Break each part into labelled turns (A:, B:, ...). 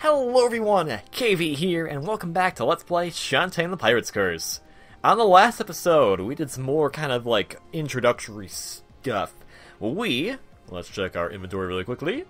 A: Hello everyone, KV here, and welcome back to Let's Play Shantae and the Pirate's Curse. On the last episode, we did some more kind of like introductory stuff. Let's check our inventory really quickly,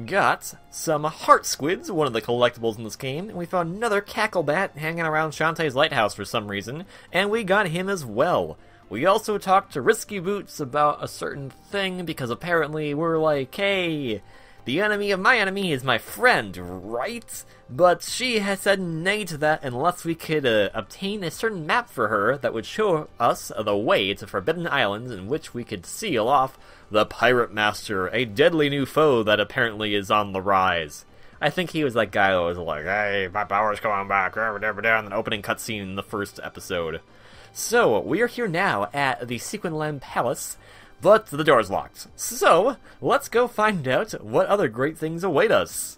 A: got some heart squids, one of the collectibles in this game, and we found another cacklebat hanging around Shantae's lighthouse for some reason, and we got him as well. We also talked to Risky Boots about a certain thing, because apparently we're like, hey, the enemy of my enemy is my friend, right? But she has said nay to that unless we could obtain a certain map for her that would show us the way to Forbidden Islands, in which we could seal off the Pirate Master, a deadly new foe that apparently is on the rise. I think he was that guy that was like, hey, my power's coming back, in the opening cutscene in the first episode. So, we are here now at the Sequinland Palace, but the door's locked. So, let's go find out what other great things await us.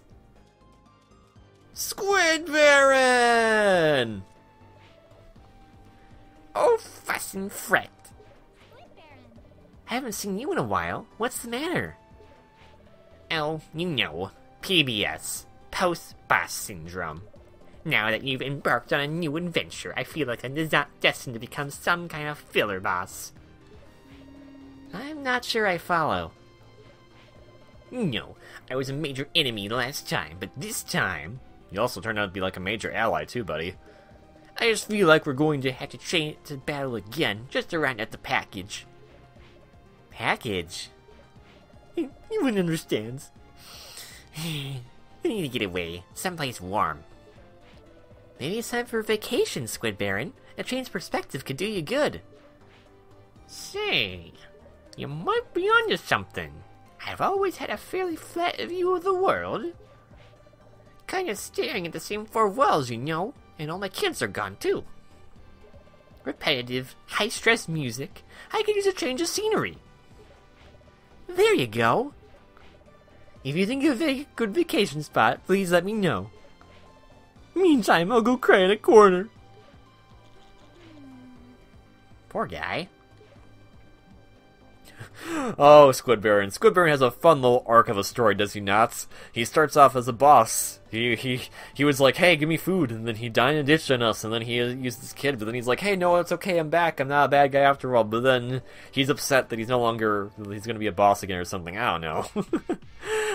A: Squid Baron! Oh, fuss and fret. Squid Baron. I haven't seen you in a while. What's the matter? Oh, you know, PBS, Post-Boss Syndrome. Now that you've embarked on a new adventure, I feel like I'm destined to become some kind of filler boss. I'm not sure I follow. No, I was a major enemy last time, but this time... You also turned out to be like a major ally too, buddy. I just feel like we're going to have to train to battle again, just to round out the package. Package? You wouldn't understand. I need to get away, someplace warm. Maybe it's time for a vacation, Squid Baron. A change perspective could do you good. Say... You might be onto something. I've always had a fairly flat view of the world. Kind of staring at the same four walls, you know, and all my kids are gone too. Repetitive, high-stress music. I could use a change of scenery. There you go. If you think of a good vacation spot, please let me know. Meantime, I'll go cry in a corner. Poor guy. Oh, Squid Baron. Squid Baron has a fun little arc of a story, does he not? He starts off as a boss. He was like, hey, give me food, and then he dined and ditched on us, and then he used this kid, but then he's like, hey, no, it's okay, I'm back, I'm not a bad guy after all, but then he's upset that he's gonna be a boss again or something, I don't know.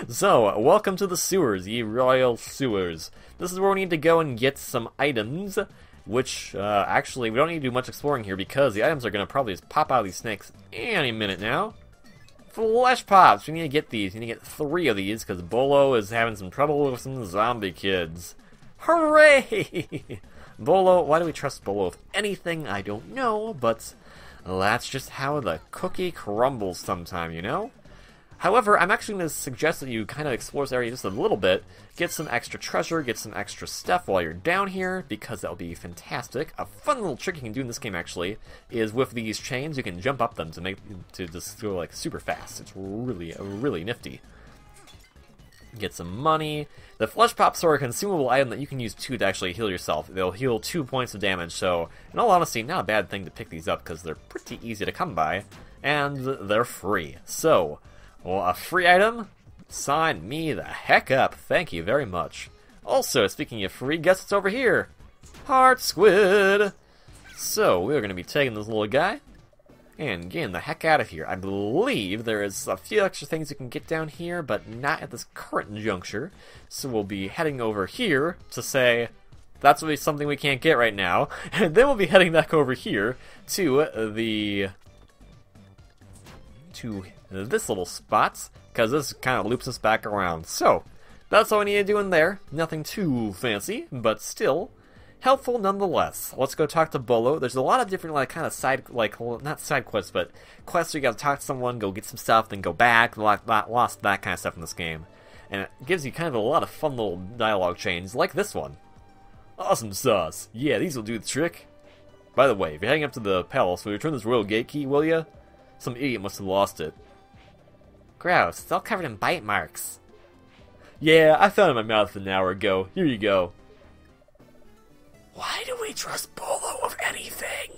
A: So, welcome to the sewers, ye royal sewers. This is where we need to go and get some items, which, actually, we don't need to do much exploring here because the items are going to probably just pop out of these snakes any minute now. Flesh pops! We need to get these. We need to get 3 of these because Bolo is having some trouble with some zombie kids. Hooray! Bolo, why do we trust Bolo with anything? I don't know, but that's just how the cookie crumbles sometime, you know? However, I'm actually going to suggest that you kind of explore this area just a little bit, get some extra treasure, get some extra stuff while you're down here, because that'll be fantastic. A fun little trick you can do in this game, actually, is with these chains, you can jump up them to just go, like, super fast. It's really nifty. Get some money. The Flesh Pops are a consumable item that you can use, too, to actually heal yourself. They'll heal 2 points of damage, so, in all honesty, not a bad thing to pick these up, because they're pretty easy to come by, and they're free. So... well, a free item? Sign me the heck up. Thank you very much. Also, speaking of free, guess what's over here? Heart Squid! So, we're going to be taking this little guy and getting the heck out of here. I believe there is a few extra things you can get down here, but not at this current juncture. So we'll be heading over here to say, that's something we can't get right now. And then we'll be heading back over here to this little spot, because this kind of loops us back around. So, that's all we need to do in there. Nothing too fancy, but still helpful nonetheless. Let's go talk to Bolo. There's a lot of different, like, kind of side, like, not side quests, but quests where you gotta talk to someone, go get some stuff, then go back, lost that kind of stuff in this game. And it gives you kind of a lot of fun little dialogue chains, like this one. Awesome sauce. Yeah, these will do the trick. By the way, if you're heading up to the palace, will you return this royal gate key, will ya? Some idiot must have lost it. Gross, it's all covered in bite marks. Yeah, I found it in my mouth an hour ago. Here you go. Why do we trust Bolo of anything?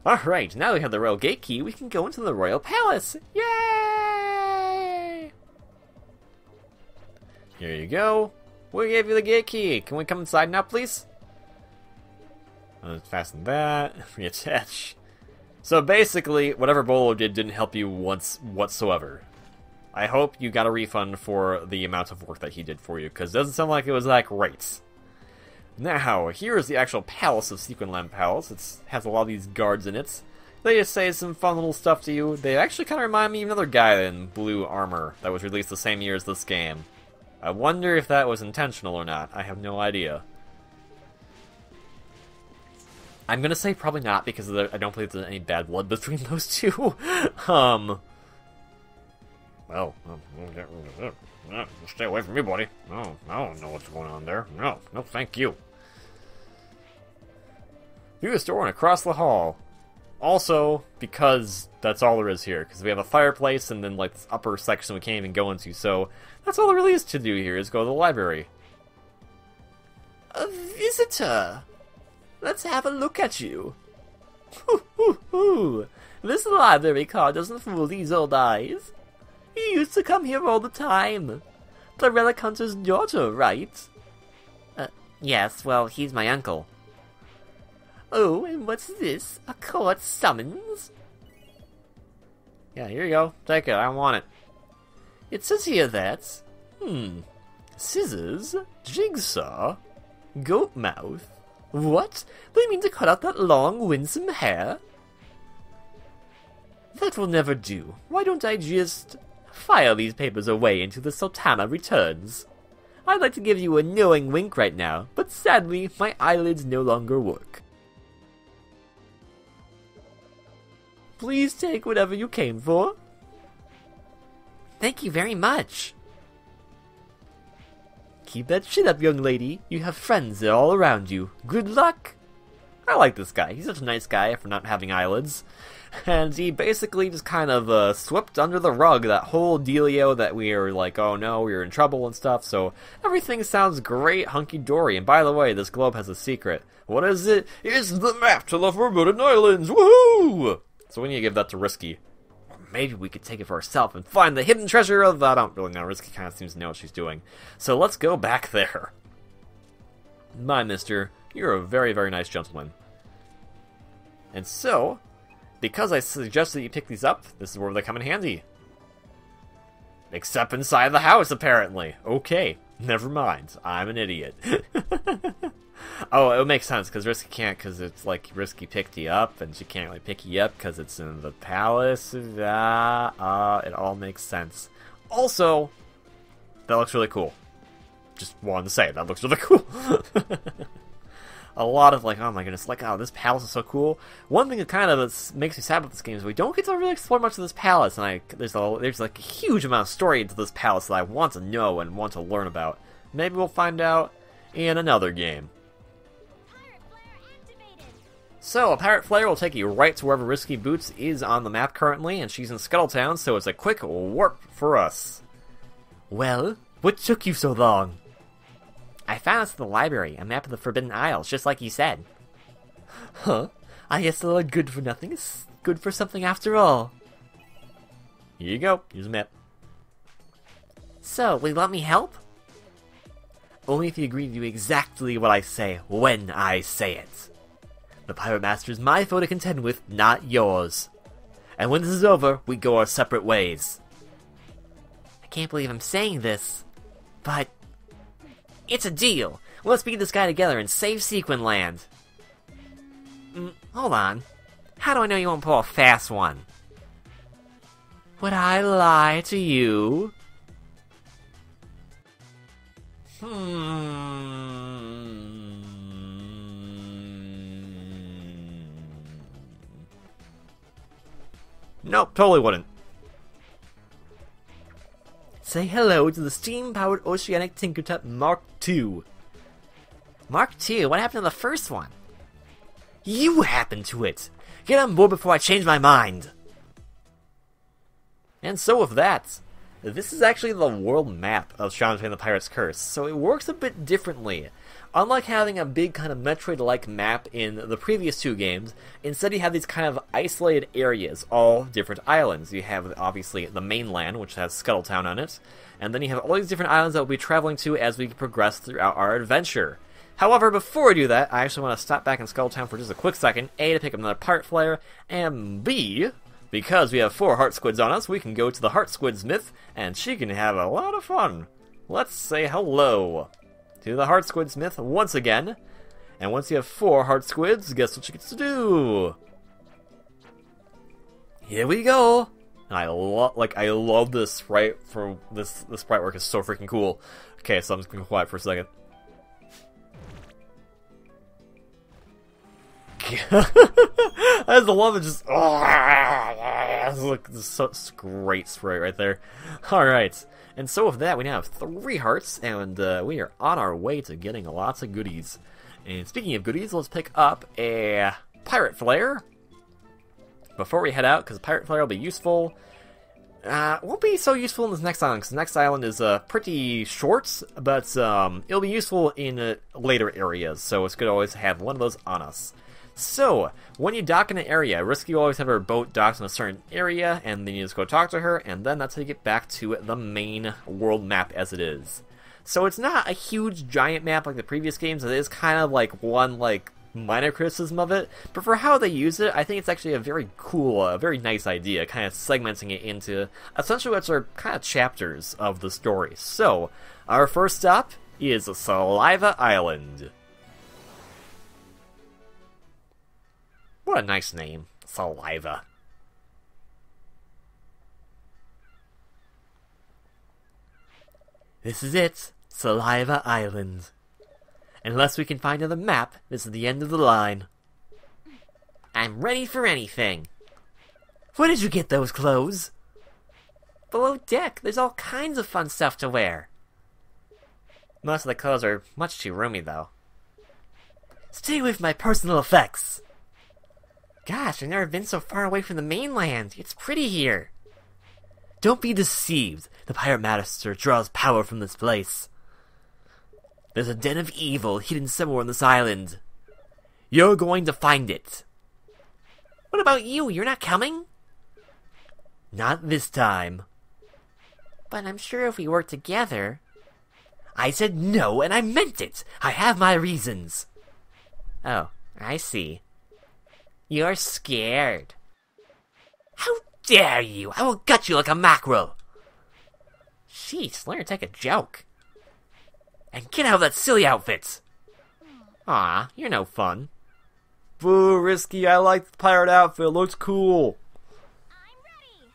A: Alright, now we have the royal gate key, we can go into the royal palace. Yay! Here you go. We gave you the gate key. Can we come inside now, please? Let's fasten that. Reattach. So basically, whatever Bolo did didn't help you once whatsoever. I hope you got a refund for the amount of work that he did for you, because it doesn't sound like it was that great. Now, here is the actual palace of Sequinland Palace. It has a lot of these guards in it. They just say some fun little stuff to you. They actually kind of remind me of another guy in blue armor that was released the same year as this game. I wonder if that was intentional or not. I have no idea. I'm gonna say probably not, because I don't believe there's any bad blood between those two. Well, stay away from me, buddy. No, I don't know what's going on there. No, thank you. View the store and across the hall. Also, because that's all there is here. Because we have a fireplace and then, like, this upper section we can't even go into. So, that's all there really is to do here, is go to the library. A visitor! Let's have a look at you. Hoo, hoo, hoo. This library card doesn't fool these old eyes. You used to come here all the time. The relic hunter's daughter, right? Yes, well, he's my uncle. Oh, and what's this? A court summons? Yeah, here you go. Take it, I want it. It says here that... Scissors? Jigsaw? Goat mouth? What? They mean to cut out that long, winsome hair? That will never do. Why don't I just... file these papers away until the Sultana returns? I'd like to give you a knowing wink right now, but sadly, my eyelids no longer work. Please take whatever you came for. Thank you very much. Keep that chin up, young lady. You have friends there all around you. Good luck. I like this guy. He's such a nice guy for not having eyelids. And he basically just kind of swept under the rug that whole dealio that we were like, oh no, we were in trouble and stuff. So everything sounds great, hunky-dory. And by the way, this globe has a secret. What is it? It's the map to the Forbidden Islands! Woohoo! So we need to give that to Risky. Or maybe we could take it for ourselves and find the hidden treasure of... I don't really know. Risky kind of seems to know what she's doing. So let's go back there. My mister, you're a very, very nice gentleman. And so... because I suggested that you pick these up, this is where they come in handy. Except inside the house, apparently. Okay, never mind. I'm an idiot. Oh, it makes sense, because Risky can't, because it's like Risky picked you up, and she can't really pick you up, because it's in the palace. It all makes sense. Also, that looks really cool. Just wanted to say, that looks really cool. A lot of like, oh my goodness, like, oh, this palace is so cool. One thing that kind of makes me sad about this game is we don't get to really explore much of this palace, and there's like a huge amount of story into this palace that I want to know and want to learn about. Maybe we'll find out in another game. So, a Pirate Flare will take you right to wherever Risky Boots is on the map currently, and she's in Scuttle Town, so it's a quick warp for us. Well, what took you so long? I found this in the library, a map of the Forbidden Isles, just like you said. Huh? I guess a little good for nothing is good for something after all. Here you go, here's a map. So, will you let me help? Only if you agree to do exactly what I say, when I say it. The Pirate Master is my foe to contend with, not yours. And when this is over, we go our separate ways. I can't believe I'm saying this, but... it's a deal! Let's beat this guy together and save Sequinland! Hold on. How do I know you won't pull a fast one? Would I lie to you? Nope, totally wouldn't. Say hello to the steam-powered Oceanic Tinkertop Mark II. Mark II? What happened to the first one? You happened to it! Get on board before I change my mind! And so with that, this is actually the world map of Shantae and the Pirate's Curse, so it works a bit differently. Unlike having a big kind of Metroid-like map in the previous two games, instead you have these kind of isolated areas, all different islands. You have, obviously, the mainland, which has Scuttle Town on it, and then you have all these different islands that we'll be traveling to as we progress throughout our adventure. However, before we do that, I actually want to stop back in Scuttle Town for just a quick second, A, to pick up another pirate flare, and B, because we have 4 heart squids on us, we can go to the heart squid smith, and she can have a lot of fun. Let's say hello to the heart squid smith once again. And once you have 4 heart squids, guess what she gets to do? Here we go. And I love this sprite for this sprite work is so freaking cool. Okay, so I'm just gonna be quiet for a second. I just love it. Just look, this is great sprite right there. All right. And so with that, we now have 3 hearts, and we are on our way to getting lots of goodies. And speaking of goodies, let's pick up a pirate flare before we head out, because pirate flare will be useful. Won't be so useful in this next island, because the next island is pretty short, but it'll be useful in later areas, so it's good to always have one of those on us. So, when you dock in an area, Risky will always have her boat docked in a certain area, and then you just go talk to her, and then that's how you get back to the main world map as it is. So it's not a huge giant map like the previous games, it is kind of like one minor criticism of it, but for how they use it, I think it's actually a very cool, very nice idea, kind of segmenting it into essentially what's our kind of chapters of the story. So, our first stop is Saliva Island. What a nice name, Saliva. This is it, Saliva Island. Unless we can find another map, this is the end of the line. I'm ready for anything. Where did you get those clothes? Below deck, there's all kinds of fun stuff to wear. Most of the clothes are much too roomy, though. Stay away from my personal effects. Gosh, I've never been so far away from the mainland. It's pretty here. Don't be deceived. The Pirate Master draws power from this place. There's a den of evil hidden somewhere on this island. You're going to find it. What about you? You're not coming? Not this time. But I'm sure if we work together... I said no, and I meant it. I have my reasons. Oh, I see. You're scared. How dare you? I will gut you like a mackerel. Jeez, learn to take a joke. And get out of that silly outfit. Aw, you're no fun. Boo, Risky, I like the pirate outfit. It looks cool. I'm ready.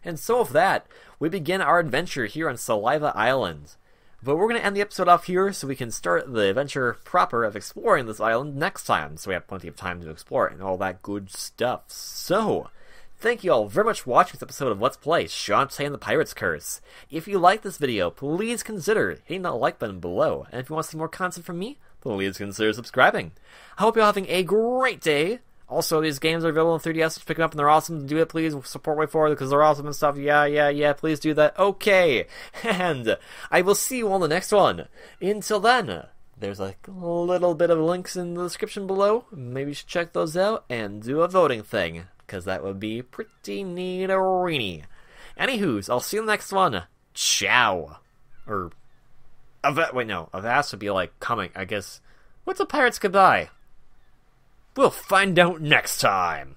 A: And so with that, we begin our adventure here on Saliva Island. But we're going to end the episode off here so we can start the adventure proper of exploring this island next time. So we have plenty of time to explore it and all that good stuff. So, thank you all very much for watching this episode of Let's Play Shantae and the Pirate's Curse. If you like this video, please consider hitting that like button below. And if you want to see more content from me, please consider subscribing. I hope you're having a great day. Also, these games are available on 3DS. Just pick them up and they're awesome. Do it, please. Support Way Forward because they're awesome and stuff. Yeah. Please do that. Okay. And I will see you on the next one. Until then, there's a little bit of links in the description below. Maybe you should check those out and do a voting thing because that would be pretty neat-a-reeny. Anywho's, I'll see you in the next one. Ciao. Or, wait, no. Avast would be like coming, I guess. What's a pirate's goodbye? We'll find out next time!